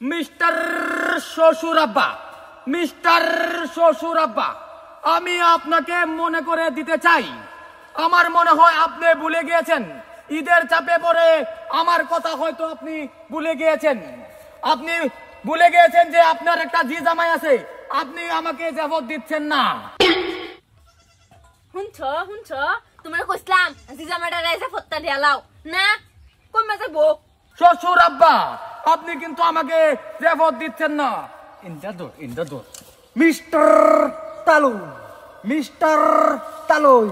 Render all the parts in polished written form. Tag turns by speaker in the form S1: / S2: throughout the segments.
S1: Mister শ্বশুর আব্বা, mister শ্বশুর আব্বা, আমি আপনাকে মনে করে দিতে চাই, আমার মনে হয় আপনি ভুলে গিয়েছেন। ঈদের চাপে পড়ে আমার কথা হয়তো আপনি ভুলে গিয়েছেন। আপনি ভুলে গিয়েছেন যে আপনার একটা জি জামাই আছে, আপনি আমাকে জাফত দিচ্ছেন না।
S2: শুনছ তোমার কইছিলাম জি জামাইটা রাইজা ফত্তা দিয়া লাও না, কমে যাবো।
S1: শ্বশুর আব্বা, আপনি কিন্তু আমাকে জাফত দিচ্ছেন না। ইন্দাদর
S3: মিস্টার তালু, মিস্টার তালুই,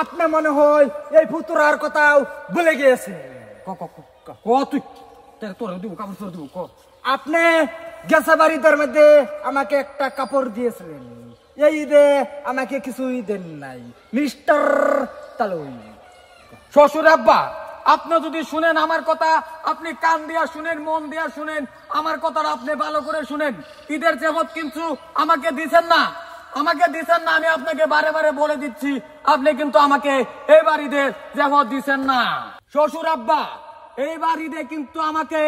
S3: আপনি মনে হয় এই ফুতুরার কথাও ভুলে গিয়েছে। আপনি গেছে বাড়িদের মধ্যে আমাকে একটা কাপড় দিয়েছিলেন, এই ঈদে আমাকে কিছুই দেন নাই মিস্টার তালুই।
S1: শ্বশুর আব্বা, আপনি যদি শুনেন আমার কথা, আপনি কান দিয়া শুনেন, মন দিয়া শুনেন, আমার কথাটা আপনি ভালো করে শুনেন। ঈদের জাফত কিন্তু আমাকে দিছেন না, আমাকে দিছেন না। আমি আপনাকে বারে বারে বলে দিচ্ছি, আপনি কিন্তু আমাকে এইবার ঈদের জাফত দিছেন না। শ্বশুর আব্বা, এইবার ঈদে কিন্তু আমাকে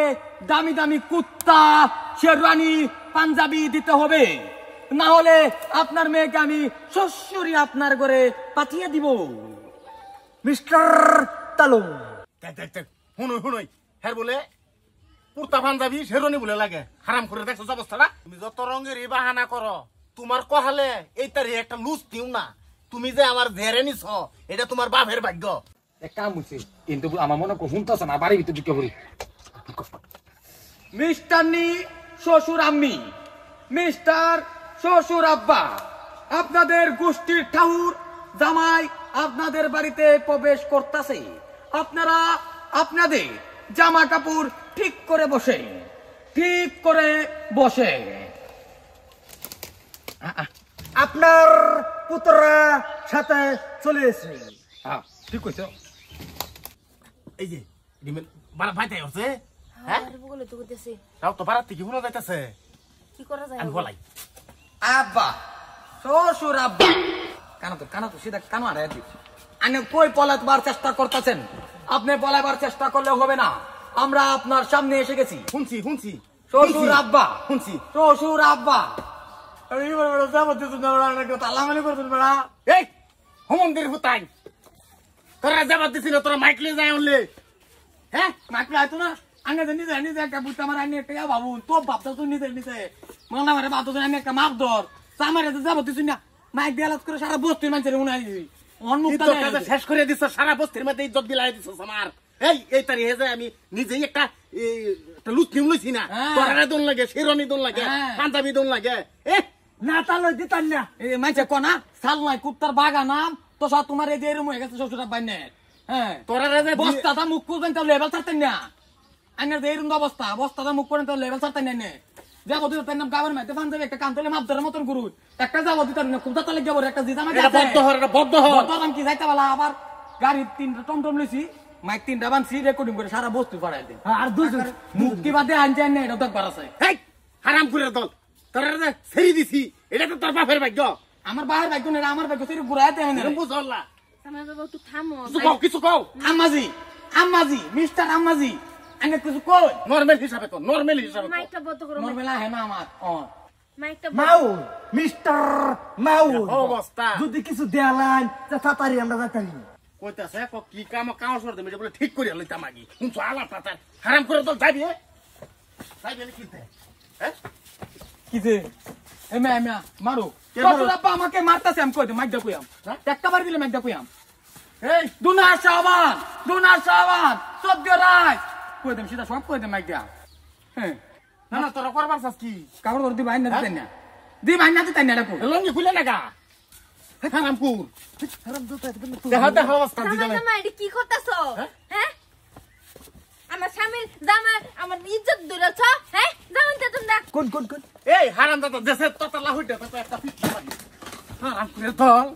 S1: দামি দামি কুত্তা, শেরওয়ানি, পাঞ্জাবি দিতে হবে, না হলে আপনার মেয়েকে আমি শ্বশুরি আপনার ঘরে পাঠিয়ে দিব।
S3: মিস্টার তালু,
S4: শুনুই হ্যাঁ বলে কুর্তা পাঞ্জাবি শেরওয়ানি বলে লাগে, হারাম করে দেখছো অবস্থাটা। তুমি যত রঙের এই বাহানা করো, তোমার কহালে এই তারি একটা লুজ দিও না। তুমি যে আমার ধেরে নিছ, এটা তোমার বাপের ভাগ্য।
S1: কাম হইছে কিন্তু আমার মনে শুনতেছে না, বাড়ির ভিতরে ঢুকে পড়ি। মিস্টার নি শ্বশুর আম্মি, মিস্টার শ্বশুর আব্বা, আপনাদের গোষ্ঠীর ঠাউর জামাই আপনাদের বাড়িতে প্রবেশ করতেছে। আপনারা আপনাদের জামা কাপড় ঠিক করে বসে, ঠিক করে বসে।
S3: আপনার পুত্ররা সাথে চলে এসে।
S1: ঠিক কইছো।
S4: এই যে ভাইটাই হচ্ছে, হ্যাঁ
S2: বলে তো কইতেছি
S4: তাও তো বাড়ার থেকে শোনা যাইতেছে।
S2: কি করা যায়?
S4: আমি বলাই
S1: আব্বা, শ্বশুর আব্বা, কানো তো সিধা কানো আর আপনি কই পলাবার চেষ্টা করতেছেন? আপনি পলাবার চেষ্টা করলে হবে না, আমরা আপনার সামনে এসে গেছি।
S4: শুনছি
S1: শ্বশুর আব্বা,
S4: শুনছি
S1: শ্বশুর আব্বা।
S4: এই হোমন্দির হুতাই তোরা যাবার দিছি না, তোরা মাইকলে যায় উনলে, হ্যাঁ
S1: মাইকলে আইতো না, আগে নিজে নিজে একটা বুঝতে আমার আনি একটা বাবু তো ভাবতা তুই নিজে নিজে মনে আমার বাপ আমি একটা মাপ ধর আমার যাবো তুই না, মাইক দিয়ে করে সারা বস্তির মানুষের মনে হয়
S4: শেষ করে দিছ, সারা বস্তির মধ্যে ইজ্জত বিলাই দিছ আমার। এই তারি হেজে আমি নিজেই একটা লুচ নিম লইছি না, তোরা দোন লাগে, শেরওয়ানি দোন লাগে, পাঞ্জাবি দোন লাগে।
S3: না তালু দিতাম না,
S1: মাইছে কনা সাল নাই কুত্তার বাগা নাম তো সব তোমার এই যে এরম হয়ে গেছে শ্বশুর আব্বা। হ্যাঁ
S4: তোরা
S1: বস্তাটা মুখ করবেন তো লেভেল ছাড়তেন না, আইনের যে এরম অবস্থা, বস্তাটা মুখ করেন তো লেভেল ছাড়তেন না। যাবো দিত তার নাম গাবের মাইতে ফান যাবে একটা কান্তলে মাপ ধরার মতন গুরু একটা যাবো দিত না, খুব তালে যাবো একটা জিতা মাইতে
S4: বদ্ধ
S1: দাম কি যাইতে বলা। আবার গাড়ি 3টা টমটম লইছি, মাইক 3টা বানছি, রেকর্ডিং করে সারা বস্তু পাড়াই দিন।
S3: আর দুজন
S1: মুক্তি বাদে আনছেন না, এটা তো একবার আছে।
S4: হারাম করে দল তোরা ছেড়ে দিছি, এটা তো তোর বাপের ভাগ্য।
S1: আমার বাহের ভাগ্য নেই, আমার ভাগ্য সেটা ঘুরাইতে হবে।
S4: বুঝলা
S2: আমার বাবা একটু থামো।
S4: কিছু কও।
S1: আম্মাজি, আম্মাজি, মিস্টার আম্মাজি, আমি কিছু কই।
S4: নরমাল হিসাবে তো, নরমাল হিসাবে
S2: মাইকটা বন্ধ করো।
S1: নরমাল আহে না আমার।
S2: মাইকটা
S3: মাউল, মিস্টার মাউল,
S4: অবস্থা
S3: যদি কিছু দেয়ালান তাড়াতাড়ি আমরা যাইতাম।
S4: কইতাছে কি কাম করে দেবে বলে ঠিক করে লইতাম আগে। শুনছো আলাপ তার হারাম করে দল যাবি, যাইবে কিনতে। হ্যাঁ
S1: কিছে এমা এমা মারো শ্বশুর আব্বা আমাকে মারতাছে। আমি কই দে মাইক দা কইয়াম, একটা বার দিলে মাইক দা কইয়াম। এই দুনার সাবান সদ্য রাত কই দেম, সিধা সব কই দেম মাইক দা। হ্যাঁ
S4: না না তোরা করবার চাস কি?
S1: কাপড় করে দি বাইনা দিতেন না, দি বাইনা দিতেন না দেখো
S4: লঙ্গি খুলে লাগা। হারামপুর দেখা অবস্থা
S2: জামাই এডি কি করতেছো? হ্যাঁ আমার স্বামীর জামাই আমার ইজ্জত ধরেছ। হ্যাঁ জামাই তো তোমরা
S3: কোন
S4: এই হারাম দাদা দেশে ততলা হইতে তো একটা পিঠ হারাম করে দল।